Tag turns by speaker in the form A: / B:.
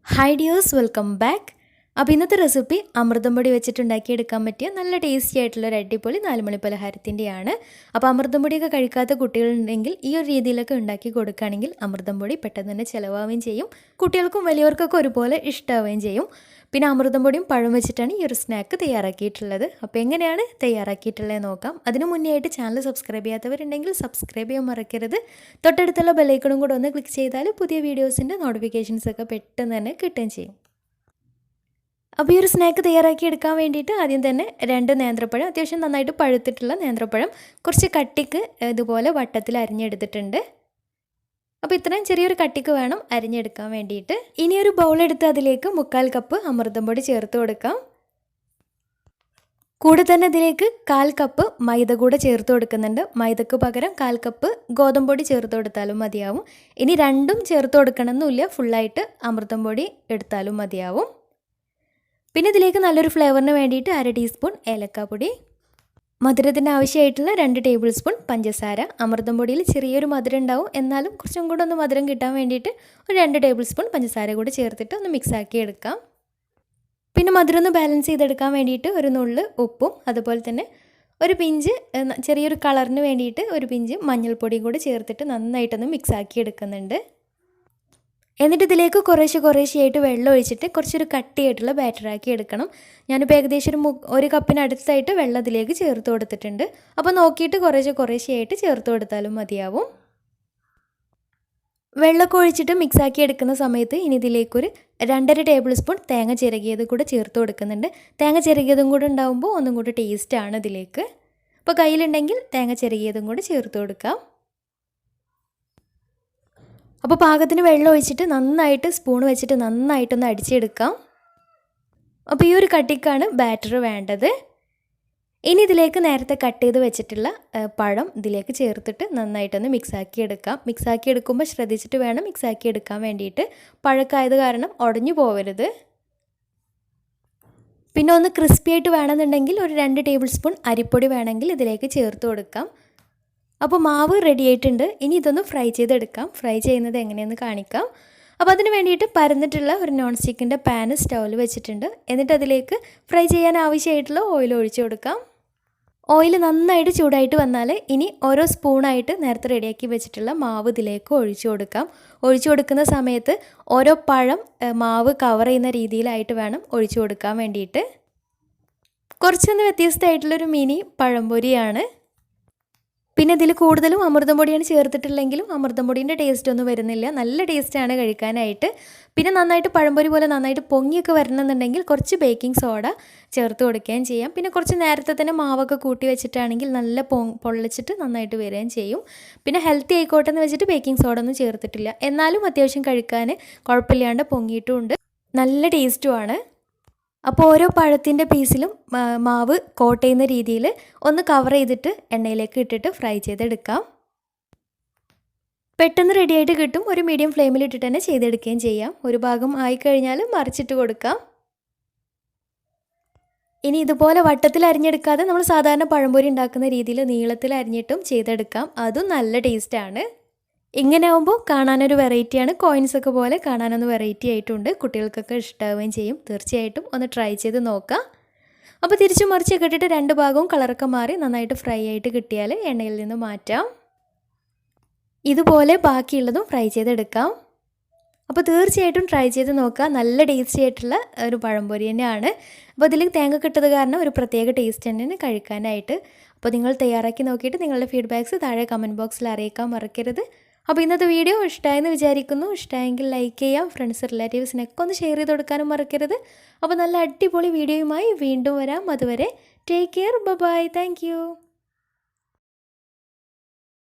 A: Hi dears, welcome back. അപ്പോൾ ഇന്നത്തെ recipe അമൃതം പൊടി വെച്ചിട്ട് ഉണ്ടാക്കിയെടുക്കാൻ പറ്റിയ നല്ല ടേസ്റ്റി ആയിട്ടുള്ള ഒരു അടിപൊളി നാലുമണി പലഹാരത്തിൻ്റെയാണ്. അപ്പോൾ അമൃതം പൊടിയൊക്കെ കഴിക്കാത്ത കുട്ടികളുണ്ടെങ്കിൽ ഈ ഒരു രീതിയിലൊക്കെ ഉണ്ടാക്കി കൊടുക്കുകയാണെങ്കിൽ അമൃതം പൊടി പെട്ടെന്ന് തന്നെ ചിലവാവുകയും ചെയ്യും, കുട്ടികൾക്കും വലിയവർക്കൊക്കെ ഒരുപോലെ ഇഷ്ടമാവുകയും ചെയ്യും. പിന്നെ അമൃതം പൊടിയും പഴം വെച്ചിട്ടാണ് ഈ ഒരു സ്നാക്ക് തയ്യാറാക്കിയിട്ടുള്ളത്. അപ്പോൾ എങ്ങനെയാണ് തയ്യാറാക്കിയിട്ടുള്ളത് നോക്കാം. അതിനു മുന്നേ ആയിട്ട് ചാനൽ സബ്സ്ക്രൈബ് ചെയ്യാത്തവരുണ്ടെങ്കിൽ സബ്സ്ക്രൈബ് ചെയ്യാൻ മറക്കരുത്. തൊട്ടടുത്തുള്ള ബെല്ലൈക്കണും കൂടെ ഒന്ന് ക്ലിക്ക് ചെയ്താൽ പുതിയ വീഡിയോസിൻ്റെ നോട്ടിഫിക്കേഷൻസൊക്കെ പെട്ടെന്ന് തന്നെ കിട്ടുകയും ചെയ്യും. അപ്പോൾ ഈ ഒരു സ്നാക്ക് തയ്യാറാക്കിയെടുക്കാൻ വേണ്ടിയിട്ട് ആദ്യം തന്നെ 2 നേന്ത്രപ്പഴം, അത്യാവശ്യം നന്നായിട്ട് പഴുത്തിട്ടുള്ള നേന്ത്രപ്പഴം കുറച്ച് കട്ടിക്ക് ഇതുപോലെ വട്ടത്തിൽ അരിഞ്ഞെടുത്തിട്ടുണ്ട്. അപ്പോൾ ഇത്രയും ചെറിയൊരു കട്ടിക്ക് വേണം അരിഞ്ഞെടുക്കാൻ വേണ്ടിയിട്ട്. ഇനി ഒരു ബൗളെടുത്ത് അതിലേക്ക് 1/4 കപ്പ് അമൃതം പൊടി ചേർത്ത് കൊടുക്കാം. കൂടെ തന്നെ ഇതിലേക്ക് 1/4 കപ്പ് മൈദ കൂടെ ചേർത്ത് കൊടുക്കുന്നുണ്ട്. മൈദക്ക് പകരം 1/4 കപ്പ് ഗോതമ്പ് പൊടി ചേർത്ത് കൊടുത്താലും മതിയാവും. ഇനി രണ്ടും ചേർത്ത് കൊടുക്കണമെന്നില്ല, ഫുള്ളായിട്ട് അമൃതം പൊടി എടുത്താലും മതിയാവും. പിന്നെ ഇതിലേക്ക് നല്ലൊരു ഫ്ലേവറിന് വേണ്ടിയിട്ട് 1/2 ടീസ്പൂൺ ഏലക്കാപ്പൊടി, മധുരത്തിന് ആവശ്യമായിട്ടുള്ള 2 ടേബിൾ സ്പൂൺ പഞ്ചസാര. അമൃതം പൊടിയിൽ ചെറിയൊരു മധുരം ഉണ്ടാവും, എന്നാലും കുറച്ചും കൂടെ ഒന്ന് മധുരം കിട്ടാൻ വേണ്ടിയിട്ട് ഒരു 2 ടേബിൾ സ്പൂൺ പഞ്ചസാര കൂടി ചേർത്തിട്ട് ഒന്ന് മിക്സാക്കി എടുക്കാം. പിന്നെ മധുരം ഒന്ന് ബാലൻസ് ചെയ്തെടുക്കാൻ വേണ്ടിയിട്ട് ഒരു നുള്ള് ഉപ്പും അതുപോലെ തന്നെ ഒരു പിഞ്ച് ചെറിയൊരു കളറിന് വേണ്ടിയിട്ട് ഒരു പിഞ്ച് മഞ്ഞൾപ്പൊടിയും കൂടി ചേർത്തിട്ട് നന്നായിട്ടൊന്ന് മിക്സാക്കി എടുക്കുന്നുണ്ട്. എന്നിട്ട് ഇതിലേക്ക് കുറേശ്ശെയായിട്ട് വെള്ളം ഒഴിച്ചിട്ട് കുറച്ചൊരു കട്ടിയായിട്ടുള്ള ബാറ്ററാക്കി എടുക്കണം. ഞാനിപ്പോൾ ഏകദേശം ഒരു കപ്പിനടുത്തായിട്ട് വെള്ളം ഇതിലേക്ക് ചേർത്ത് കൊടുത്തിട്ടുണ്ട്. അപ്പോൾ നോക്കിയിട്ട് കുറേശ്ശെയായിട്ട് ചേർത്ത് കൊടുത്താലും മതിയാവും. വെള്ളമൊക്കെ ഒഴിച്ചിട്ട് മിക്സാക്കി എടുക്കുന്ന സമയത്ത് ഇനി ഇതിലേക്കൊരു 2.5 ടേബിൾ സ്പൂൺ തേങ്ങ ചിരകിയത് കൂടെ ചേർത്ത് കൊടുക്കുന്നുണ്ട്. തേങ്ങ ചിരകിയതും കൂടെ ഉണ്ടാകുമ്പോൾ ഒന്നും കൂടി ടേസ്റ്റാണ് ഇതിലേക്ക്. അപ്പോൾ കയ്യിലുണ്ടെങ്കിൽ തേങ്ങ ചിരകിയതും കൂടെ ചേർത്ത് കൊടുക്കാം. അപ്പോൾ പാകത്തിന് വെള്ളം ഒഴിച്ചിട്ട് നന്നായിട്ട് സ്പൂൺ വെച്ചിട്ട് നന്നായിട്ടൊന്ന് അടിച്ചെടുക്കാം. അപ്പോൾ ഈ ഒരു കട്ടിക്കാണ് ബാറ്റർ വേണ്ടത്. ഇനി ഇതിലേക്ക് നേരത്തെ കട്ട് ചെയ്ത് വെച്ചിട്ടുള്ള പഴം ഇതിലേക്ക് ചേർത്തിട്ട് നന്നായിട്ടൊന്ന് മിക്സാക്കി എടുക്കാം. മിക്സാക്കി എടുക്കുമ്പോൾ ശ്രദ്ധിച്ചിട്ട് വേണം മിക്സാക്കി എടുക്കാൻ വേണ്ടിയിട്ട്. പഴക്കായത് കാരണം ഉടഞ്ഞു പോവരുത്. പിന്നെ ഒന്ന് ക്രിസ്പി ആയിട്ട് വേണമെന്നുണ്ടെങ്കിൽ ഒരു 2 ടേബിൾ സ്പൂൺ അരിപ്പൊടി വേണമെങ്കിൽ ഇതിലേക്ക് ചേർത്ത് കൊടുക്കാം. അപ്പോൾ മാവ് റെഡി ആയിട്ടുണ്ട്. ഇനി ഇതൊന്ന് ഫ്രൈ ചെയ്തെടുക്കാം. ഫ്രൈ ചെയ്യുന്നത് എങ്ങനെയെന്ന് കാണിക്കാം. അപ്പോൾ അതിന് വേണ്ടിയിട്ട് പരന്നിട്ടുള്ള ഒരു നോൺ സ്റ്റിക്കിൻ്റെ പാന് സ്റ്റൗവിൽ വെച്ചിട്ടുണ്ട്. എന്നിട്ട് അതിലേക്ക് ഫ്രൈ ചെയ്യാൻ ആവശ്യമായിട്ടുള്ള ഓയിൽ ഒഴിച്ചു കൊടുക്കാം. ഓയിൽ നന്നായിട്ട് ചൂടായിട്ട് വന്നാൽ ഇനി ഓരോ സ്പൂണായിട്ട് നേരത്തെ റെഡിയാക്കി വെച്ചിട്ടുള്ള മാവ് ഇതിലേക്ക് ഒഴിച്ചു കൊടുക്കാം. ഒഴിച്ചു കൊടുക്കുന്ന സമയത്ത് ഓരോ പഴം മാവ് കവർ ചെയ്യുന്ന രീതിയിലായിട്ട് വേണം ഒഴിച്ചു കൊടുക്കാൻ വേണ്ടിയിട്ട്. കുറച്ചൊന്ന് വ്യത്യസ്തമായിട്ടുള്ളൊരു മിനി പഴംപൊരിയാണ്. പിന്നെ ഇതിൽ കൂടുതലും അമൃതം പൊടിയാണ് ചേർത്തിട്ടില്ലെങ്കിലും അമൃതം പൊടിൻ്റെ ടേസ്റ്റ് ഒന്നും വരുന്നില്ല, നല്ല ടേസ്റ്റാണ് കഴിക്കാനായിട്ട്. പിന്നെ നന്നായിട്ട് പഴംപൊരി പോലെ നന്നായിട്ട് പൊങ്ങിയൊക്കെ വരണമെന്നുണ്ടെങ്കിൽ കുറച്ച് ബേക്കിംഗ് സോഡ ചേർത്ത് കൊടുക്കുകയും ചെയ്യാം. പിന്നെ കുറച്ച് നേരത്തെ തന്നെ മാവൊക്കെ കൂട്ടി വെച്ചിട്ടാണെങ്കിൽ നല്ല പൊള്ളിച്ചിട്ട് നന്നായിട്ട് വരികയും ചെയ്യും. പിന്നെ ഹെൽത്തി ആയിക്കോട്ടെ എന്ന് വെച്ചിട്ട് ബേക്കിംഗ് സോഡ ഒന്നും ചേർത്തിട്ടില്ല, എന്നാലും അത്യാവശ്യം കഴിക്കാൻ കുഴപ്പമില്ലാണ്ട് പൊങ്ങിയിട്ടുമുണ്ട്, നല്ല ടേസ്റ്റുമാണ്. അപ്പോൾ ഓരോ പഴത്തിൻ്റെ പീസിലും മാവ് കോട്ട് ചെയ്യുന്ന രീതിയിൽ ഒന്ന് കവർ ചെയ്തിട്ട് എണ്ണയിലേക്ക് ഇട്ടിട്ട് ഫ്രൈ ചെയ്തെടുക്കാം. പെട്ടെന്ന് റെഡിയായിട്ട് കിട്ടും. ഒരു മീഡിയം ഫ്ലെയിമിൽ ഇട്ടിട്ട് തന്നെ ചെയ്തെടുക്കുകയും ചെയ്യാം. ഒരു ഭാഗം ആയിക്കഴിഞ്ഞാൽ മറിച്ചിട്ട് കൊടുക്കാം. ഇനി ഇതുപോലെ വട്ടത്തിൽ അരിഞ്ഞെടുക്കാതെ നമ്മൾ സാധാരണ പഴംപൊരി ഉണ്ടാക്കുന്ന രീതിയിൽ നീളത്തിൽ അരിഞ്ഞിട്ടും ചെയ്തെടുക്കാം. അതും നല്ല ടേസ്റ്റാണ്. ഇങ്ങനെ ആകുമ്പോൾ കാണാനൊരു വെറൈറ്റിയാണ്. കോയിൻസൊക്കെ പോലെ കാണാനൊന്ന് വെറൈറ്റി ആയിട്ടുണ്ട്. കുട്ടികൾക്കൊക്കെ ഇഷ്ടമാവുകയും ചെയ്യും. തീർച്ചയായിട്ടും ഒന്ന് ട്രൈ ചെയ്ത് നോക്കാം. അപ്പോൾ തിരിച്ചു മറിച്ചൊക്കെ ഇട്ടിട്ട് 2 ഭാഗവും കളറൊക്കെ മാറി നന്നായിട്ട് ഫ്രൈ ആയിട്ട് കിട്ടിയാൽ എണ്ണയിൽ നിന്ന് മാറ്റാം. ഇതുപോലെ ബാക്കിയുള്ളതും ഫ്രൈ ചെയ്തെടുക്കാം. അപ്പോൾ തീർച്ചയായിട്ടും ട്രൈ ചെയ്ത് നോക്കുക. നല്ല ടേസ്റ്റി ആയിട്ടുള്ള ഒരു പഴംപൊരി തന്നെയാണ്. അപ്പോൾ ഇതിൽ തേങ്ങ കിട്ടത് കാരണം ഒരു പ്രത്യേക ടേസ്റ്റ് തന്നെയാണ് കഴിക്കാനായിട്ട്. അപ്പോൾ നിങ്ങൾ തയ്യാറാക്കി നോക്കിയിട്ട് നിങ്ങളുടെ ഫീഡ്ബാക്ക്സ് താഴെ കമൻറ്റ് ബോക്സിൽ അറിയിക്കാൻ മറക്കരുത്. അപ്പോൾ ഇന്നത്തെ വീഡിയോ ഇഷ്ടമായെന്ന് വിചാരിക്കുന്നു. ഇഷ്ടമായെങ്കിൽ ലൈക്ക് ചെയ്യാം. ഫ്രണ്ട്സ് റിലേറ്റീവ്സിനൊക്കെ ഒന്ന് ഷെയർ ചെയ്ത് കൊടുക്കാനും മറക്കരുത്. അപ്പോൾ നല്ല അടിപൊളി വീഡിയോയുമായി വീണ്ടും വരാം. അതുവരെ take care, bye, thank U.